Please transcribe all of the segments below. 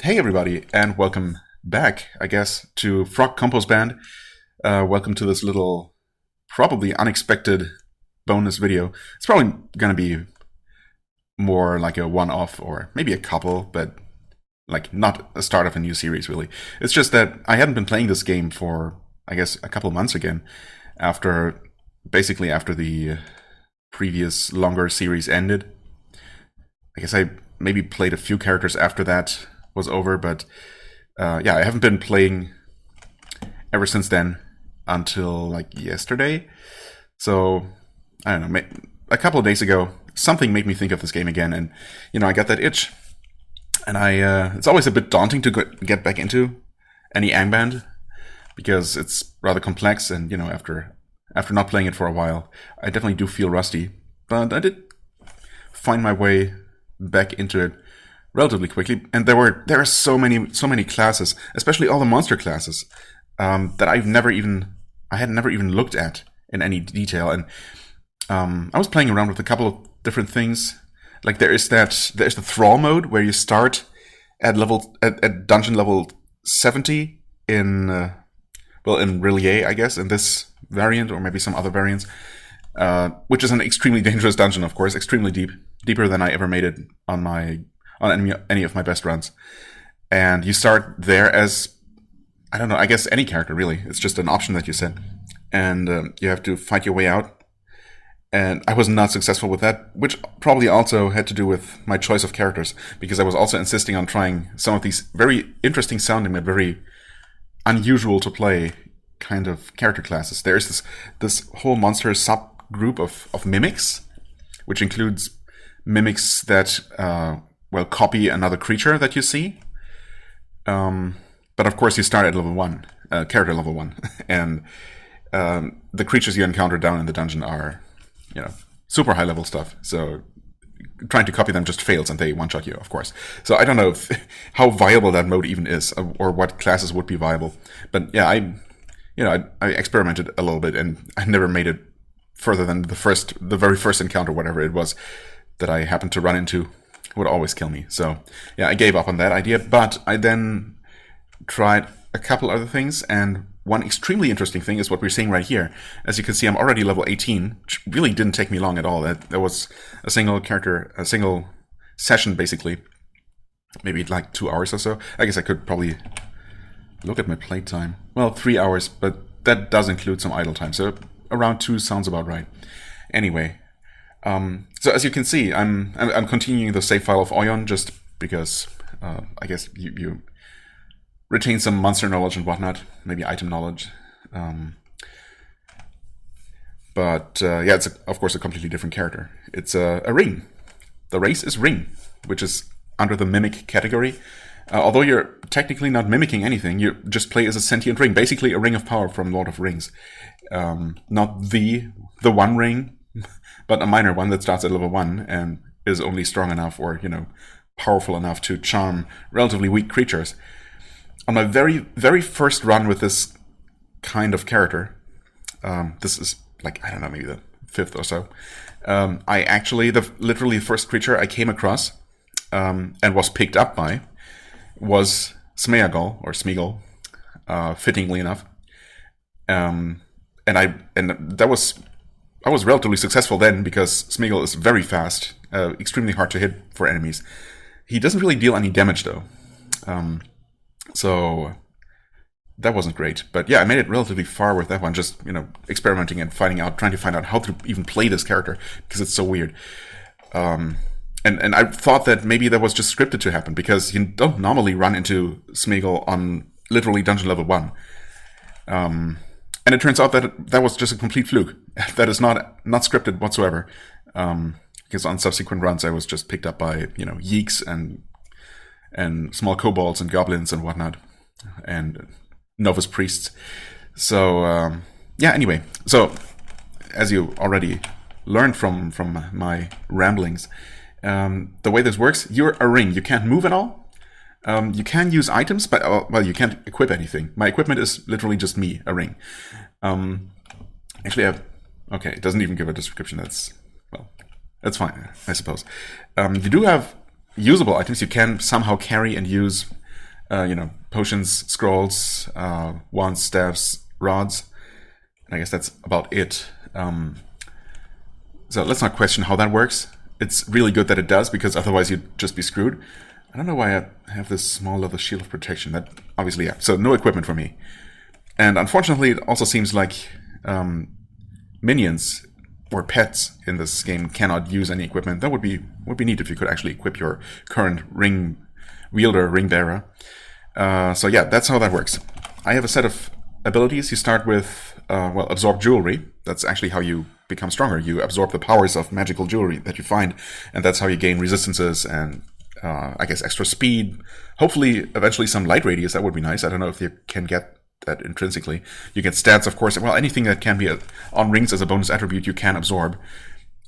Hey everybody, and welcome back, I guess, to FrogComposband. Welcome to this little, probably unexpected bonus video. It's probably going to be more like a one-off, or maybe a couple, but like not a start of a new series, really. It's just that I hadn't been playing this game for, I guess, a couple months again, basically after the previous longer series ended. I guess I maybe played a few characters after that was over, but yeah, I haven't been playing ever since then until like yesterday. So I don't know, a couple of days ago, something made me think of this game again, and I got that itch, and it's always a bit daunting to get back into any Angband because it's rather complex, and after not playing it for a while, I definitely do feel rusty. But I did find my way back into it relatively quickly, and there are so many classes, especially all the monster classes, that I had never even looked at in any detail. And I was playing around with a couple of different things. Like there's the thrall mode where you start at dungeon level 70 in Relie, I guess, in this variant, or maybe some other variants, which is an extremely dangerous dungeon, of course, extremely deeper than I ever made it on any of my best runs. And you start there as, I don't know, I guess any character, really. It's just an option that you set. And you have to fight your way out. And I was not successful with that, which probably also had to do with my choice of characters, because I was also insisting on trying some of these very interesting sounding but very unusual to play kind of character classes. There's this whole monster subgroup of mimics, which includes mimics that copy another creature that you see. But of course you start at level 1, character level 1, and the creatures you encounter down in the dungeon are, super high level stuff. So trying to copy them just fails, and they one-shot you, of course. So I don't know how viable that mode even is, or what classes would be viable. But yeah, I experimented a little bit, and I never made it further than the very first encounter, whatever it was that I happened to run into would always kill me. So yeah, I gave up on that idea, but I then tried a couple other things, and one extremely interesting thing is what we're seeing right here. As you can see, I'm already level 18, which really didn't take me long at all. That was a single session, basically. Maybe like 2 hours or so. I guess I could probably look at my playtime. Well, 3 hours, but that does include some idle time, so around 2 sounds about right. Anyway, so as you can see, I'm continuing the save file of Oyon, just because I guess you retain some monster knowledge and whatnot, maybe item knowledge. But yeah, it's of course a completely different character. It's a ring. The race is ring, which is under the mimic category. Although you're technically not mimicking anything, you just play as a sentient ring, basically a ring of power from Lord of Rings. Not the one ring, but a minor one that starts at level 1 and is only strong enough, or powerful enough to charm relatively weak creatures. On my very, very first run with this kind of character, this is like, I don't know, maybe the 5th or so, I actually, literally the first creature I came across and was picked up by was Smeagol, or Smeagol, fittingly enough. And I was relatively successful then, because Smeagol is very fast, extremely hard to hit for enemies. He doesn't really deal any damage though. So that wasn't great. But yeah, I made it relatively far with that one, just, experimenting and trying to find out how to even play this character, because it's so weird. And I thought that maybe that was just scripted to happen, because you don't normally run into Smeagol on literally dungeon level 1. And it turns out that was just a complete fluke. That is not scripted whatsoever. Because on subsequent runs I was just picked up by, yeeks and small kobolds and goblins and whatnot, and novice priests. So yeah, anyway, so as you already learned from my ramblings, the way this works, you're a ring. You can't move at all. You can use items, but you can't equip anything. My equipment is literally just me, a ring. Actually, okay, it doesn't even give a description. That's fine, I suppose. You do have usable items. You can somehow carry and use potions, scrolls, wands, staves, rods. And I guess that's about it. So let's not question how that works. It's really good that it does, because otherwise you'd just be screwed. I don't know why I have this small level shield of protection. That obviously, yeah. So no equipment for me. And unfortunately, it also seems like minions or pets in this game cannot use any equipment. That would be neat if you could actually equip your current ring wielder, ring bearer. So yeah, that's how that works. I have a set of abilities. You start with absorb jewelry. That's actually how you become stronger. You absorb the powers of magical jewelry that you find, and that's how you gain resistances and I guess extra speed. Hopefully, eventually some light radius. That would be nice. I don't know if you can get that intrinsically. You get stats, of course. Well, anything that can be on rings as a bonus attribute, you can absorb.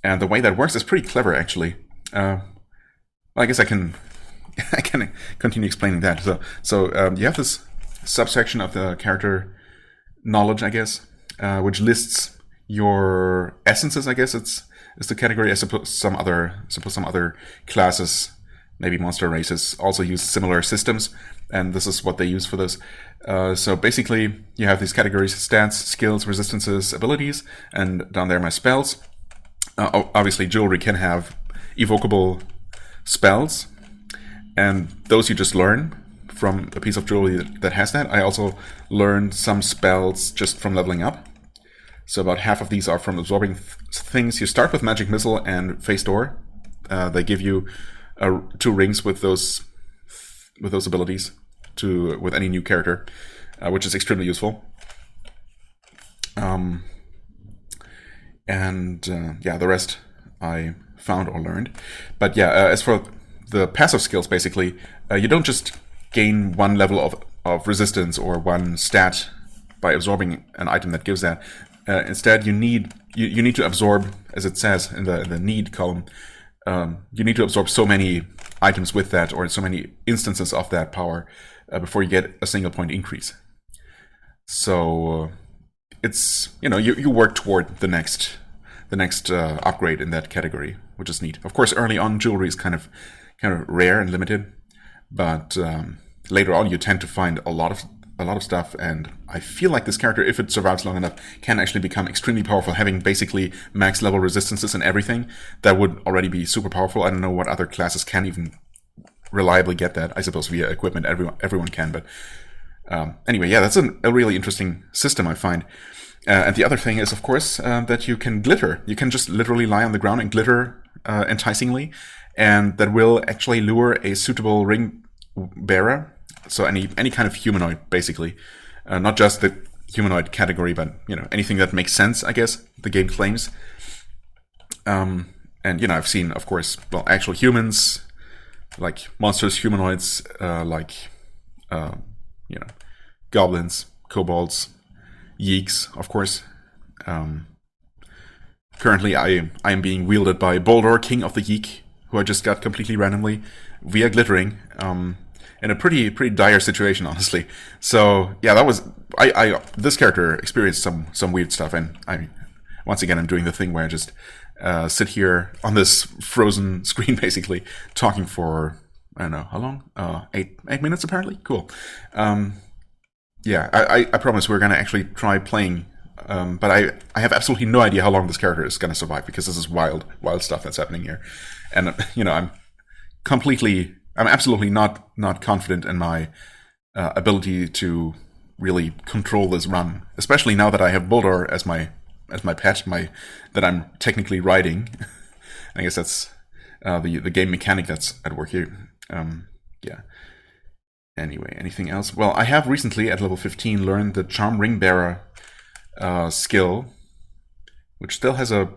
And the way that works is pretty clever, actually. I guess I can continue explaining that. So you have this subsection of the character knowledge, I guess, which lists your essences. I guess it's the category. I suppose some other classes, maybe monster races, also use similar systems, and this is what they use for this. So basically, you have these categories: stats, skills, resistances, abilities, and down there my spells. Obviously, jewelry can have evocable spells, and those you just learn from a piece of jewelry that has that. I also learned some spells just from leveling up. So about half of these are from absorbing things. You start with Magic Missile and Face Door. They give you 2 rings with those abilities with any new character, which is extremely useful. The rest I found or learned. But yeah, as for the passive skills, basically, you don't just gain 1 level of resistance or 1 stat by absorbing an item that gives that. Instead, you need to absorb, as it says in the need column, you need to absorb so many items with that, or so many instances of that power, before you get a single point increase. So it's you work toward the next upgrade in that category, which is neat. Of course, early on jewelry is kind of rare and limited, but later on you tend to find a lot of stuff, and I feel like this character, if it survives long enough, can actually become extremely powerful, having basically max level resistances and everything. That would already be super powerful. I don't know what other classes can even reliably get that. I suppose via equipment everyone can, but anyway, yeah, that's a really interesting system, I find. And the other thing is, of course, that you can glitter. You can just literally lie on the ground and glitter enticingly, and that will actually lure a suitable ring bearer. So any kind of humanoid, basically, not just the humanoid category, but anything that makes sense, I guess the game claims. And I've seen, of course, actual humans, like monsters, humanoids, goblins, kobolds, yeeks, of course. Currently, I am being wielded by Boldor, King of the Yeek, who I just got completely randomly via glittering. In a pretty dire situation, honestly. So yeah, that was this character experienced some weird stuff, and I'm doing the thing where I just sit here on this frozen screen, basically talking for I don't know how long, 8 minutes apparently. Cool. I promise we're gonna actually try playing, but I have absolutely no idea how long this character is gonna survive, because this is wild stuff that's happening here, and I'm absolutely not confident in my ability to really control this run, especially now that I have Boldor as my pet, that I'm technically riding. I guess that's the game mechanic that's at work here. Anyway, anything else? Well, I have recently at level 15 learned the Charm Ring Bearer skill, which still has a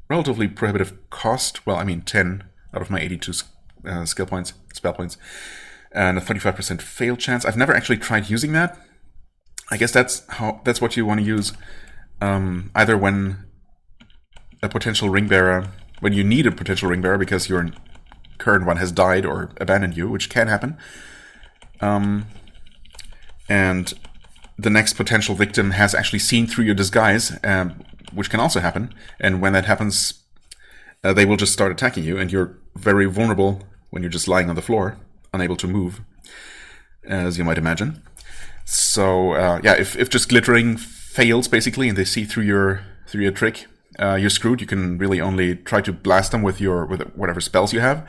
relatively prohibitive cost. Well, 10 out of my 82 spell points, and a 35% fail chance. I've never actually tried using that. I guess that's what you want to use, either when you need a potential ring bearer because your current one has died or abandoned you, which can happen, and the next potential victim has actually seen through your disguise, which can also happen. And when that happens, they will just start attacking you, and you're very vulnerable when you're just lying on the floor, unable to move. as you might imagine. So yeah, if just glittering fails basically, and they see through your trick, you're screwed. You can really only try to blast them with whatever spells you have,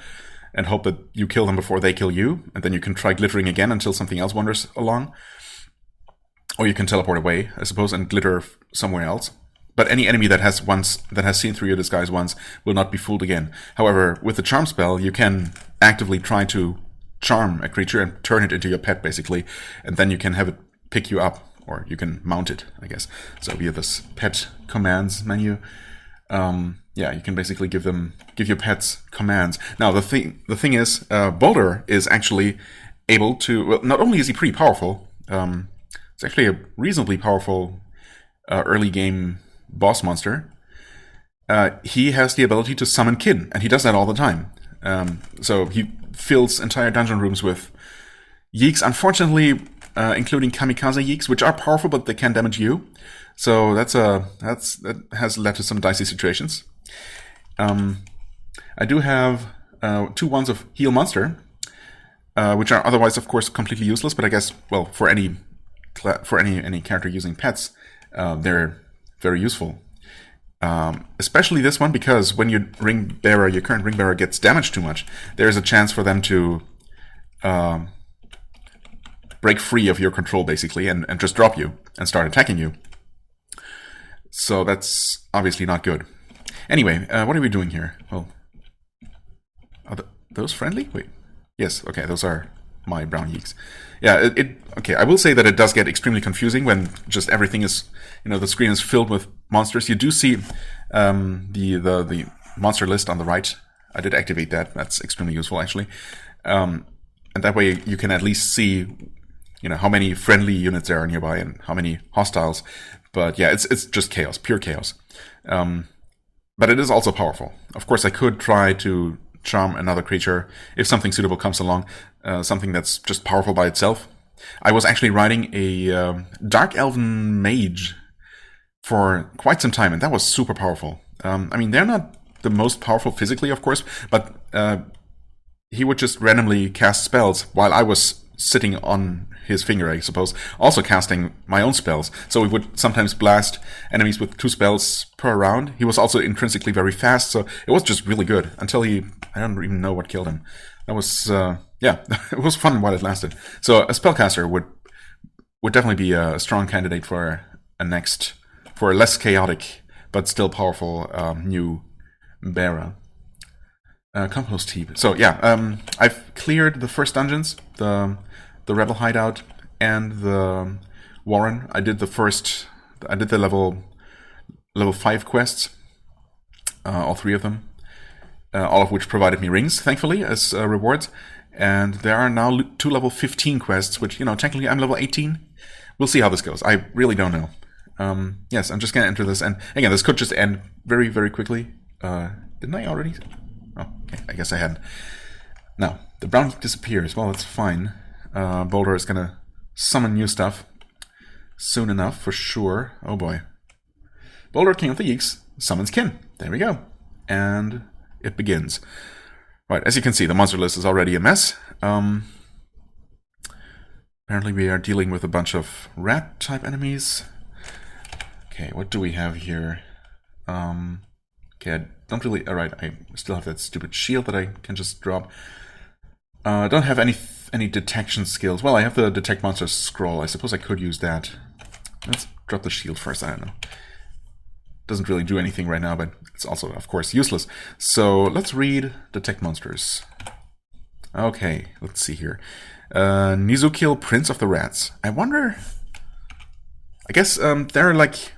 and hope that you kill them before they kill you, and then you can try glittering again until something else wanders along. Or you can teleport away, I suppose, and glitter somewhere else. But any enemy that has seen through your disguise once will not be fooled again. However, with the charm spell, you can actively try to charm a creature and turn it into your pet, basically, and then you can have it pick you up, or you can mount it, I guess. So via this pet commands menu, yeah, you can basically give your pets commands. Now the thing is, Boulder is actually able to. Well, not only is he pretty powerful, it's actually a reasonably powerful early game boss monster. He has the ability to summon kin, and he does that all the time. So he fills entire dungeon rooms with yeeks, unfortunately, including kamikaze yeeks, which are powerful, but they can damage you. So that has led to some dicey situations. I do have 2 wands of heal monster, which are otherwise, of course, completely useless. But I guess, well, for any character using pets, they're very useful. Especially this one, because when your current ring bearer gets damaged too much, there's a chance for them to break free of your control, basically, and just drop you and start attacking you. So that's obviously not good. Anyway, what are we doing here? Well, are those friendly? Wait. Yes, okay, those are my brown yeeks. Yeah, okay, I will say that it does get extremely confusing when just everything is, the screen is filled with monsters. You do see the monster list on the right. I did activate that. That's extremely useful, actually. And that way you can at least see, how many friendly units there are nearby and how many hostiles. But yeah, it's just chaos, pure chaos. But it is also powerful. Of course, I could try to charm another creature if something suitable comes along, something that's just powerful by itself. I was actually riding a Dark Elven Mage for quite some time, and that was super powerful. I mean, they're not the most powerful physically, of course, but he would just randomly cast spells while I was sitting on his finger, I suppose, also casting my own spells. So we would sometimes blast enemies with 2 spells per round. He was also intrinsically very fast, so it was just really good until I don't even know what killed him. That was, yeah, it was fun while it lasted. So a spellcaster would definitely be a strong candidate for a less chaotic but still powerful new bearer. Compost heap. So yeah, I've cleared the first dungeons, the rebel hideout and the warren. I did the level 5 quests, all 3 of them, all of which provided me rings, thankfully, as rewards. And there are now 2 level 15 quests, which, technically I'm level 18. We'll see how this goes. I really don't know. Yes, I'm just gonna enter this, and again, this could just end very, very quickly. Didn't I already? Oh, okay, I guess I hadn't. Now, the brown disappears. Well, that's fine. Boulder is gonna summon new stuff soon enough, for sure. Oh boy. Boulder, King of the Yeeks, summons kin. There we go. And it begins. Right, as you can see, the monster list is already a mess. Apparently we are dealing with a bunch of rat-type enemies. Okay, what do we have here? Okay, I don't really... Alright, I still have that stupid shield that I can just drop. I don't have any detection skills. Well, I have the Detect Monsters scroll. I suppose I could use that. Let's drop the shield first. I don't know. Doesn't really do anything right now, but it's also, of course, useless. So let's read Detect Monsters. Okay, let's see here. Nizukil, Prince of the Rats. I wonder... I guess they're like...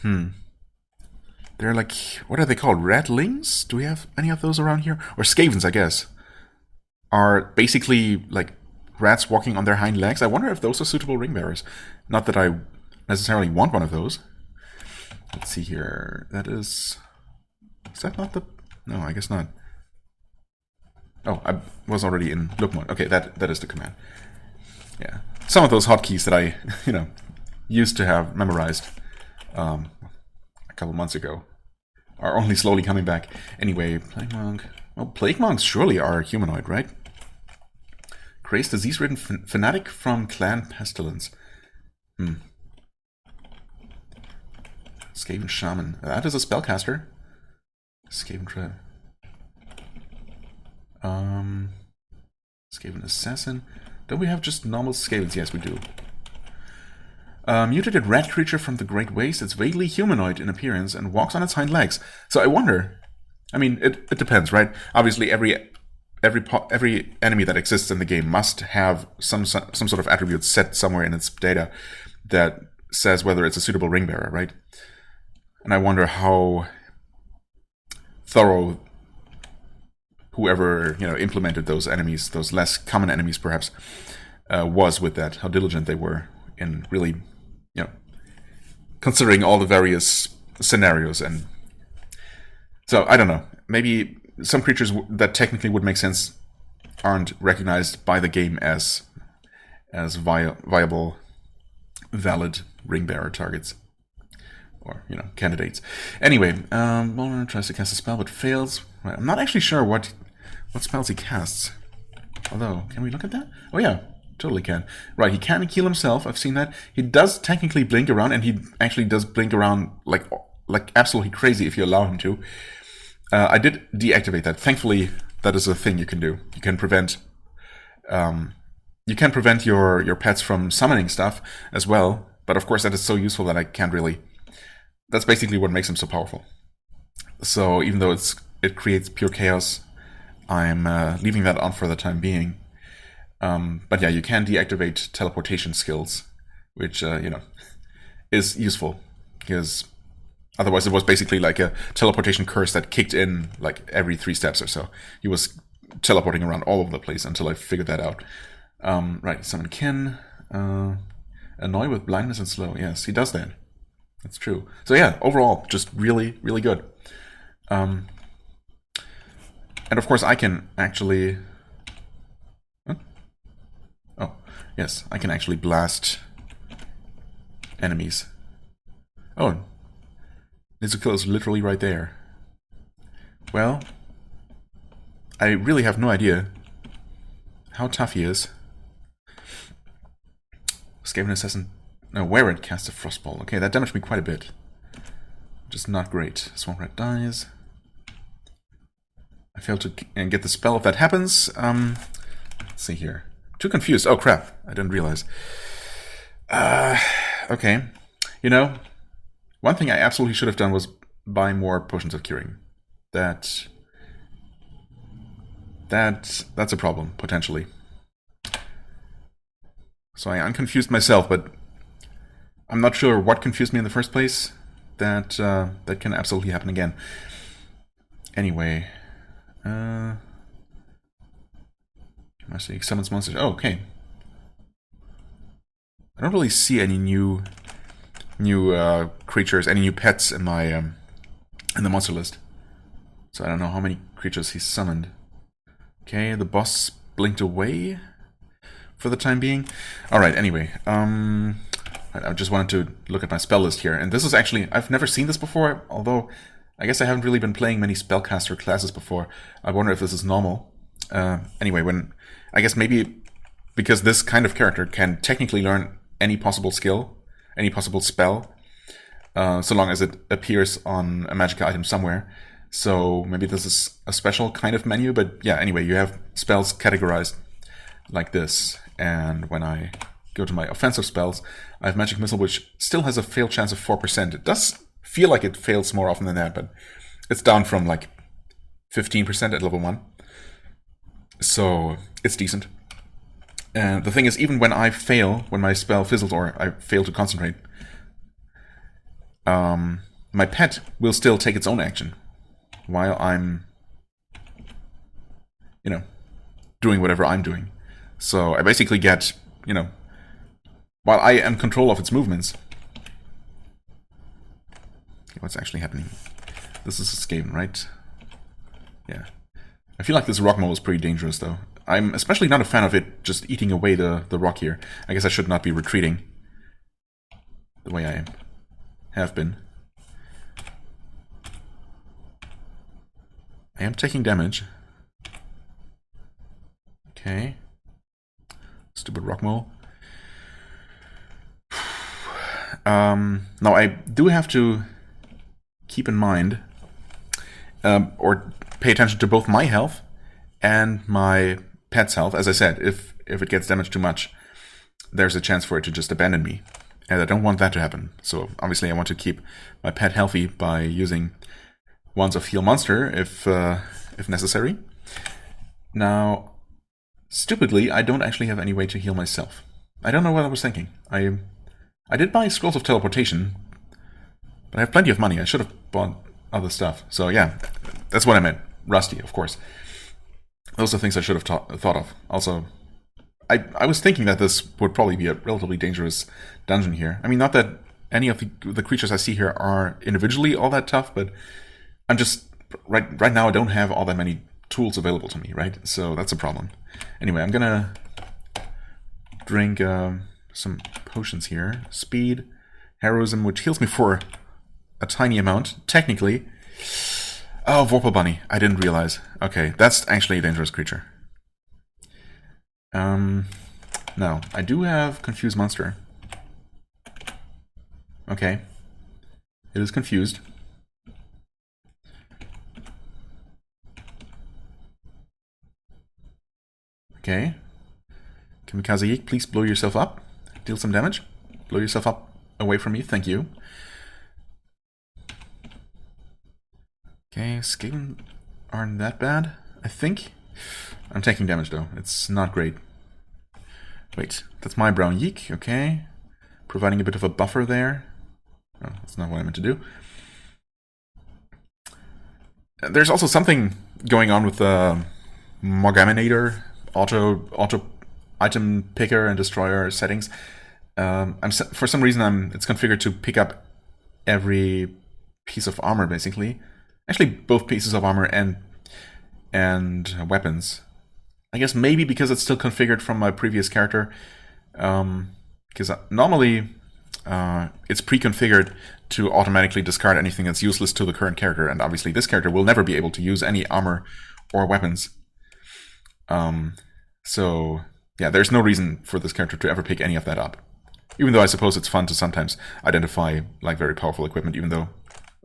They're like... What are they called? Ratlings? Do we have any of those around here? Or Skavens, I guess. Are basically like rats walking on their hind legs. I wonder if those are suitable ring bearers. Not that I necessarily want one of those. Let's see here. That is... Is that not the... No, I guess not. Oh, I was already in look mode. Okay, that is the command. Yeah. Some of those hotkeys that I, used to have memorized a couple months ago are only slowly coming back. Anyway, Plague Monk... Well, Plague Monks surely are humanoid, right? Crazed, disease-ridden fanatic from Clan Pestilence. Skaven Shaman. That is a spellcaster. Skaven Tread. Skaven Assassin. Don't we have just normal Skavens? Yes, we do. Mutated rat creature from the Great Waste. It's vaguely humanoid in appearance and walks on its hind legs. So I wonder. I mean, it depends, right? Obviously, every enemy that exists in the game must have some sort of attribute set somewhere in its data that says whether it's a suitable ring bearer, right? And I wonder how thorough whoever implemented those enemies, those less common enemies perhaps, was with that. How diligent they were in really, considering all the various scenarios. And so I don't know. Maybe some creatures that technically would make sense aren't recognized by the game as viable, valid ring bearer targets. Or, candidates. Anyway, Mulder tries to cast a spell but fails. Right, I'm not actually sure what spells he casts. Although, can we look at that? Oh yeah, totally can. Right, he can heal himself. I've seen that. He does technically blink around, and he actually does blink around like absolutely crazy if you allow him to. I did deactivate that. Thankfully, that is a thing you can do. You can prevent your pets from summoning stuff as well. But of course, that is so useful that I can't really. That's basically what makes him so powerful. So even though it creates pure chaos, I'm leaving that on for the time being. But yeah, you can deactivate teleportation skills, which is useful because otherwise it was basically like a teleportation curse that kicked in like every 3 steps or so. He was teleporting around all over the place until I figured that out. Right, summon Kin. Annoy with blindness and slow. Yes, he does that. That's true. So yeah, overall, just really, really good. And of course, I can actually. Oh, yes, I can actually blast enemies. Oh, Nezuko is literally right there. Well, I really have no idea how tough he is. Skaven Assassin. No, where it casts a frostball. Okay, that damaged me quite a bit. Just not great. Swamp Rat dies. I failed to get the spell if that happens. Let's see here. Too confused. Oh crap, I didn't realize. Okay. One thing I absolutely should have done was buy more potions of curing. That's a problem, potentially. So I unconfused myself, but I'm not sure what confused me in the first place. That can absolutely happen again. Anyway, Master summons monsters. Oh, okay. I don't really see any new creatures, any new pets in my in the monster list. So I don't know how many creatures he's summoned. Okay, the boss blinked away for the time being. All right. Anyway, I just wanted to look at my spell list here, and this is actually I've never seen this before. Although I guess I haven't really been playing many spellcaster classes before. I wonder if this is normal. Anyway, I guess maybe because this kind of character can technically learn any possible skill, any possible spell, so long as it appears on a magic item somewhere. So maybe this is a special kind of menu. But yeah, anyway, you have spells categorized like this, and when I go to my offensive spells, I have Magic Missile, which still has a fail chance of 4%. It does feel like it fails more often than that, but it's down from like 15% at level 1. So it's decent. And the thing is, even when I fail, when my spell fizzles or I fail to concentrate, my pet will still take its own action while I'm, doing whatever I'm doing. So I basically get, while I am in control of its movements. Okay, what's actually happening? This is a Skaven, right? Yeah. I feel like this rock mole is pretty dangerous, though. I'm especially not a fan of it just eating away the rock here. I guess I should not be retreating the way I have been. I am taking damage. Okay. Stupid rock mole. Now, I do have to keep in mind, or pay attention to both my health and my pet's health. As I said, if it gets damaged too much, there's a chance for it to just abandon me. And I don't want that to happen. So obviously I want to keep my pet healthy by using Wands of Heal Monster if necessary. Now, stupidly, I don't actually have any way to heal myself. I don't know what I was thinking. I did buy Scrolls of Teleportation, but I have plenty of money. I should have bought other stuff. So yeah, that's what I meant. Rusty, of course. Those are things I should have thought of. Also, I was thinking that this would probably be a relatively dangerous dungeon here. I mean, not that any of the creatures I see here are individually all that tough, but I'm just... Right now I don't have all that many tools available to me, right? So that's a problem. Anyway, I'm gonna drink some potions here. Speed, Heroism, which heals me for a tiny amount, technically. Oh, Vorpal Bunny. I didn't realize. Okay, that's actually a dangerous creature. No, I do have Confused Monster. Okay. It is confused. Okay. Kamikaze Yeek, please blow yourself up. Deal some damage. Blow yourself up away from me, thank you. Okay, Skaven aren't that bad, I think. I'm taking damage though, it's not great. Wait, that's my brown Yeek, okay. Providing a bit of a buffer there. Oh, that's not what I meant to do. There's also something going on with the Morgaminator, auto item picker and destroyer settings. For some reason it's configured to pick up every piece of armor basically. Actually, both pieces of armor and weapons. I guess maybe because it's still configured from my previous character. Because normally it's pre-configured to automatically discard anything that's useless to the current character, and obviously this character will never be able to use any armor or weapons. So yeah, there's no reason for this character to ever pick any of that up. Even though I suppose it's fun to sometimes identify like very powerful equipment, even though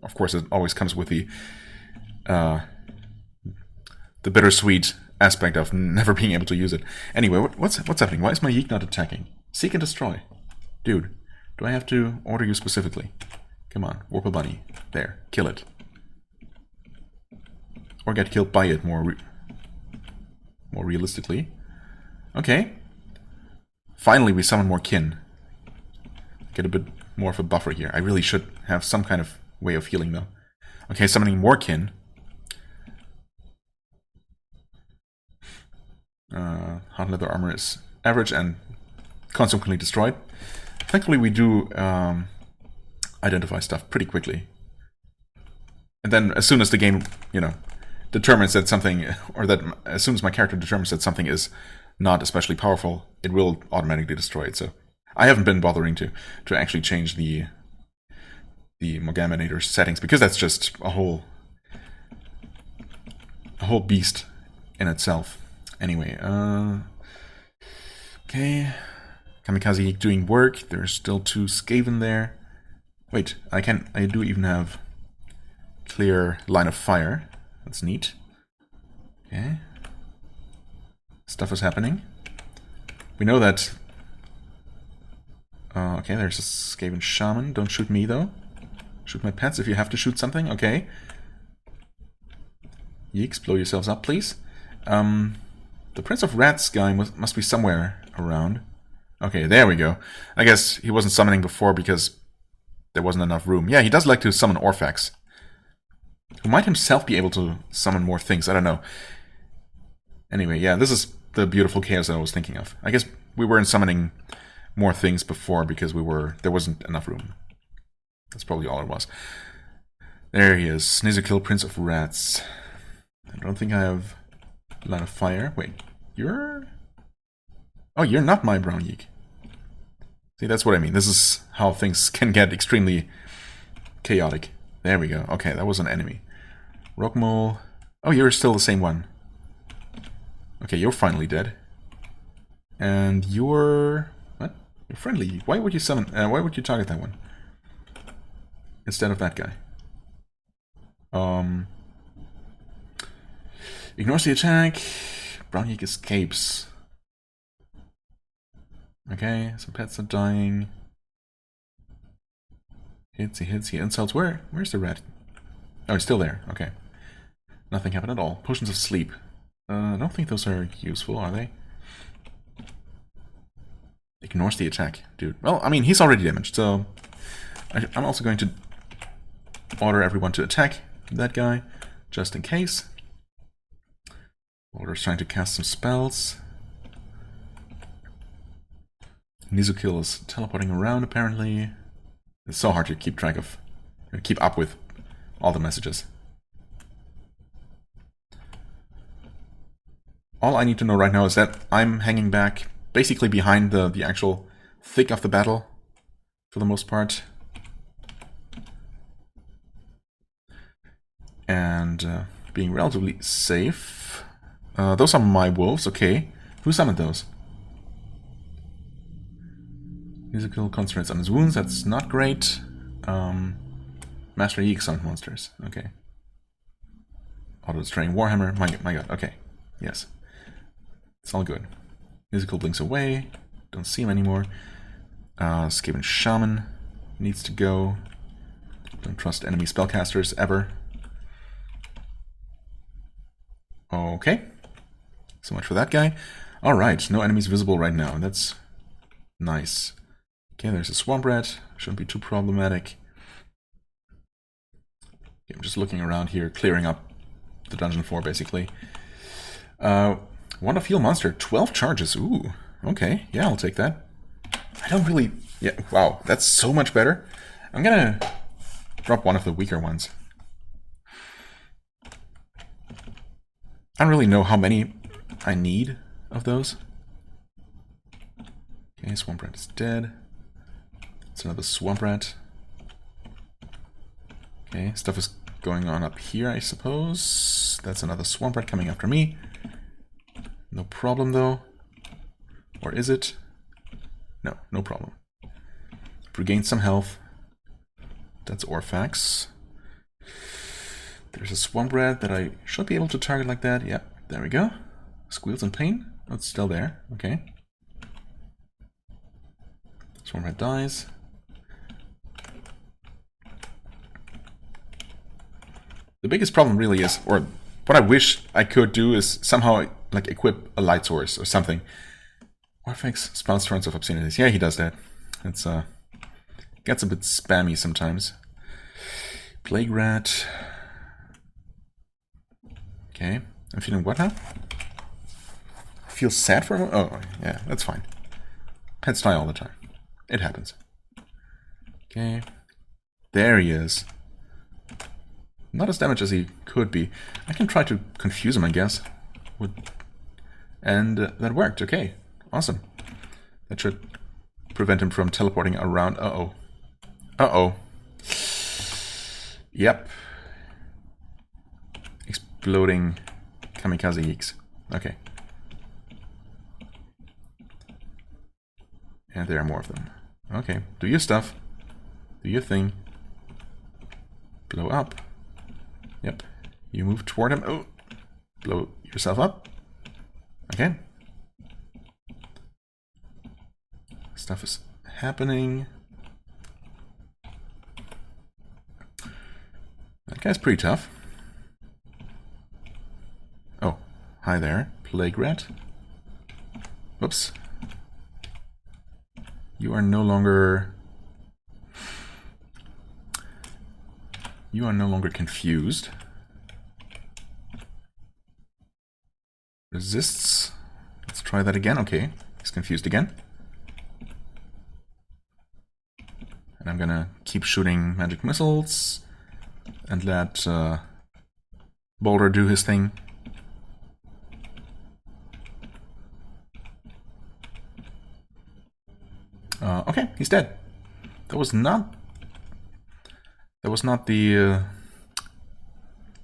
of course it always comes with the bittersweet aspect of never being able to use it. Anyway, what's happening? Why is my Yeek not attacking? Seek and destroy. Dude, do I have to order you specifically? Come on, Vorpal Bunny. There, kill it. Or get killed by it more realistically. Okay. Finally we summon more kin. Get a bit more of a buffer here. I really should have some kind of way of healing though. Okay, summoning more kin. Hard leather armor is average and consequently destroyed. Thankfully we do identify stuff pretty quickly. And then as soon as the game, determines that something, or that as soon as my character determines that something is not especially powerful, it will automatically destroy it. So I haven't been bothering to actually change the Morgaminator settings, because that's just a whole beast in itself. Anyway, okay. Kamikaze doing work. There's still 2 Skaven there. Wait, I do even have clear line of fire. That's neat. Okay. Stuff is happening. We know that... okay, there's a Skaven Shaman. Don't shoot me, though. Shoot my pets if you have to shoot something. Okay. Yeeks, blow yourselves up, please. The Prince of Rats guy must be somewhere around. Okay, there we go. I guess he wasn't summoning before because there wasn't enough room. Yeah, he does like to summon Orphax, who might himself be able to summon more things. I don't know. Anyway, yeah, this is the beautiful chaos I was thinking of. I guess we weren't summoning more things before because there wasn't enough room. That's probably all it was. There he is, Snizerkill, Prince of Rats. I don't think I have line of fire. Wait, you're... Oh, you're not my brown Yeek. See, that's what I mean. This is how things can get extremely chaotic. There we go. Okay, that was an enemy. Rockmole. Oh, you're still the same one. Okay, you're finally dead. And you're... what? You're friendly. Why would you summon... why would you target that one? Instead of that guy. Ignores the attack. Brownyeek escapes. Okay, some pets are dying. He hits, he insults. Where's the rat? Oh, he's still there. Okay. Nothing happened at all. Potions of sleep. I don't think those are useful, are they? Ignores the attack, dude. Well, I mean, he's already damaged, so... I'm also going to order everyone to attack that guy, just in case. Order's trying to cast some spells. Nizukill is teleporting around, apparently. It's so hard to keep track of... keep up with all the messages. All I need to know right now is that I'm hanging back, basically behind the actual thick of the battle, for the most part. And being relatively safe. Those are my wolves, okay. Who summoned those? Nizukill concentrates on his wounds, that's not great. Master Yeek summoned monsters, okay. Auto-destroying Warhammer, my god, okay. Yes. It's all good. Nizukill blinks away, don't see him anymore. Skaven Shaman needs to go. Don't trust enemy spellcasters, ever. Okay. So much for that guy. Alright, no enemies visible right now. That's nice. Okay, there's a swamp rat. Shouldn't be too problematic. Okay, I'm just looking around here, clearing up the dungeon floor, basically. Wand of Heal monster, 12 charges. Ooh, okay. Yeah, I'll take that. I don't really... yeah, wow, that's so much better. I'm gonna drop one of the weaker ones. I don't really know how many I need of those. Okay, swamp rat is dead. It's another swamp rat. Okay, stuff is going on up here, I suppose. That's another swamp rat coming after me. No problem, though. Or is it? No, no problem. Regain some health. That's Orphax. There's a swamp rat that I should be able to target like that. Yep, there we go. Squeals in pain. Oh, it's still there. Okay. Swamp rat dies. The biggest problem really is, or what I wish I could do is somehow like equip a light source or something. Orphax spells torrents of obscenities. Yeah, he does that. It's gets a bit spammy sometimes. Plague rat. Okay, I'm feeling what now? I feel sad for him? Oh, yeah, that's fine. Pets die all the time. It happens. Okay. There he is. Not as damaged as he could be. I can try to confuse him, I guess. And that worked. Okay, awesome. That should prevent him from teleporting around. Uh-oh. Uh-oh. Yep. Exploding kamikaze yeeks. Okay. And there are more of them. Okay, do your stuff. Do your thing. Blow up. Yep. You move toward him. Oh! Blow yourself up. Okay. Stuff is happening. That guy's pretty tough. Oh, hi there, Plague Rat. Whoops. You are no longer... You are no longer confused. Resists. Let's try that again. Okay, he's confused again. And I'm gonna keep shooting magic missiles and let Boulder do his thing. Okay, he's dead. That was not the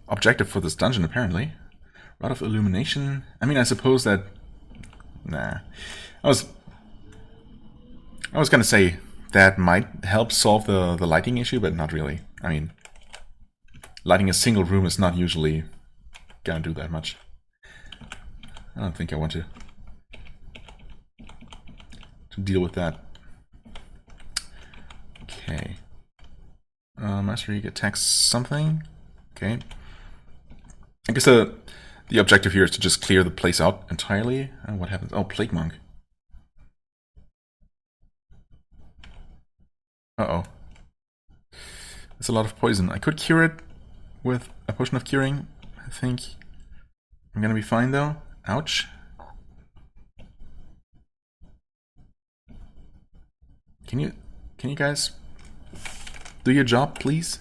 objective for this dungeon, apparently. Rod of Illumination. I mean, I suppose that Nah. I was gonna say that might help solve the lighting issue, but not really. I mean, lighting a single room is not usually gonna do that much. I don't think I want to deal with that. Okay. Master League attacks something. Okay. I guess the objective here is to just clear the place out entirely. And what happens? Oh, Plague Monk. Uh-oh. That's a lot of poison. I could cure it with a potion of curing. I think I'm gonna be fine though. Ouch. Can you guys do your job, please?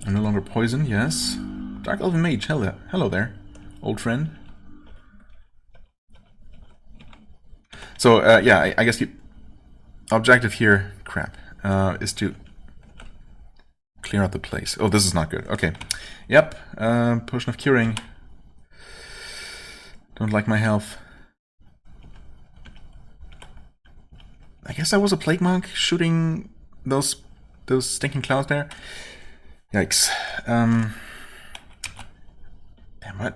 I'm no longer poisoned, yes. Dark Elven Mage, hello there, old friend. So, yeah, I guess the objective here, crap, is to clear out the place. Oh, this is not good. Okay. Yep, potion of curing. Don't like my health. I guess I was a Plague Monk shooting those stinking clouds there. Yikes. Damn,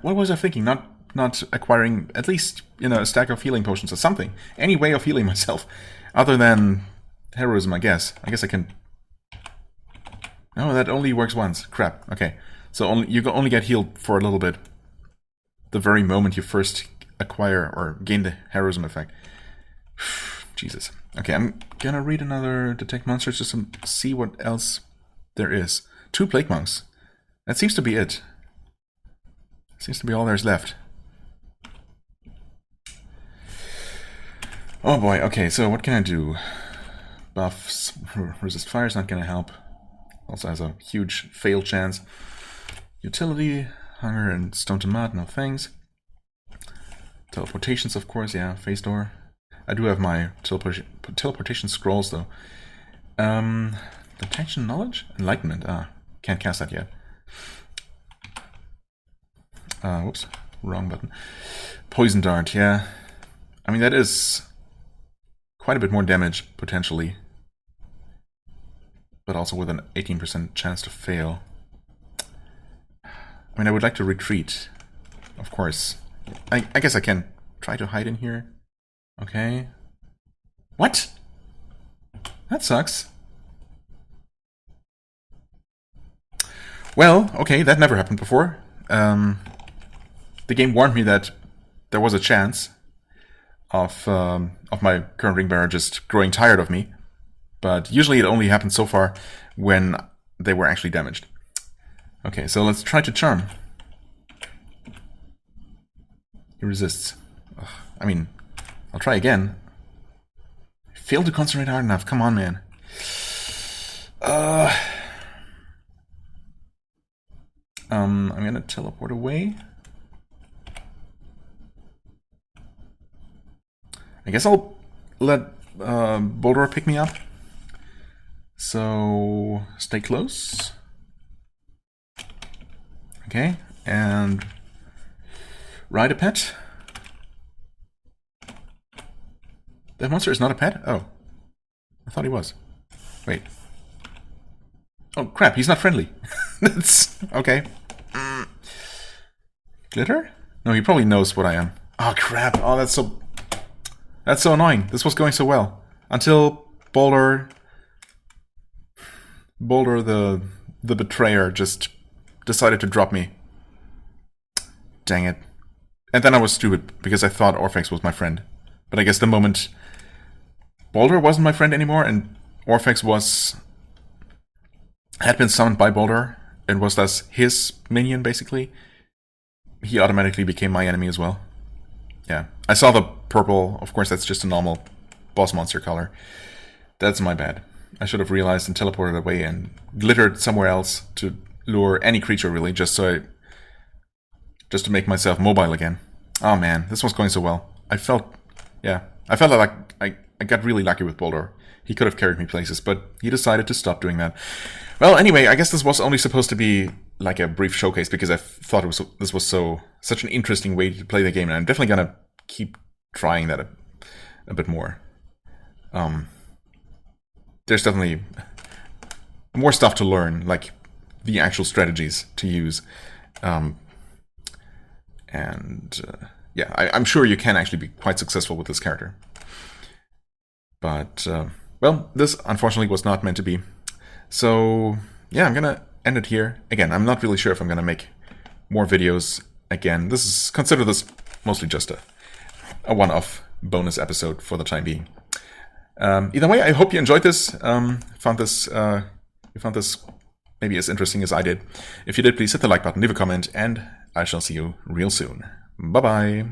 what was I thinking? Not acquiring at least, you know, a stack of healing potions or something. Any way of healing myself. Other than heroism, I guess. I guess I can... No, that only works once. Crap. Okay. So you can only get healed for a little bit. The very moment you first acquire or gain the heroism effect. Jesus. Okay, I'm gonna read another Detect Monsters just to see what else there is. 2 Plague Monks. That seems to be it. Seems to be all there's left. Oh boy, okay, so what can I do? Buffs, resist fire is not gonna help. Also has a huge fail chance. Utility, hunger and stone to mud, no thanks. Teleportations, of course, yeah, phase door. I do have my teleportation scrolls though. Detection knowledge? Enlightenment, can't cast that yet. Whoops, wrong button. Poison dart, yeah. I mean, that is quite a bit more damage, potentially. But also with an 18% chance to fail. I mean, I would like to retreat, of course. I guess I can try to hide in here. Okay. What? That sucks. Well, okay, that never happened before. The game warned me that there was a chance of my current ring bearer just growing tired of me, but usually it only happens so far when they were actually damaged. Okay, so let's try to charm. He resists. Ugh, I mean, I'll try again. Failed to concentrate hard enough. Come on, man. I'm gonna teleport away. I guess I'll let Boulder pick me up. So stay close. Okay, and ride a pet. That monster is not a pet? Oh. I thought he was. Wait. Oh crap, he's not friendly. That's okay. Glitter? No, he probably knows what I am. Oh crap. Oh, that's so annoying. This was going so well. Until Boulder the betrayer just decided to drop me. Dang it. And then I was stupid because I thought Orphex was my friend. But I guess the moment Boulder wasn't my friend anymore and Orphex had been summoned by Boulder and was thus his minion basically, he automatically became my enemy as well. Yeah. I saw the purple, of course that's just a normal boss monster color. That's my bad. I should have realized and teleported away and glittered somewhere else to lure any creature really, just to make myself mobile again. Oh man, this was going so well. I felt like I got really lucky with Boulder. He could have carried me places, but he decided to stop doing that. Well, anyway, I guess this was only supposed to be like a brief showcase because I thought this was such an interesting way to play the game, and I'm definitely gonna keep trying that a bit more. There's definitely more stuff to learn, like the actual strategies to use, yeah, I'm sure you can actually be quite successful with this character. But well, this unfortunately was not meant to be. So yeah, I'm gonna end it here. Again, I'm not really sure if I'm gonna make more videos again. Consider this mostly just a one-off bonus episode for the time being. Either way, I hope you enjoyed this. You found this maybe as interesting as I did. If you did, please hit the like button, leave a comment, and I shall see you real soon. Bye bye.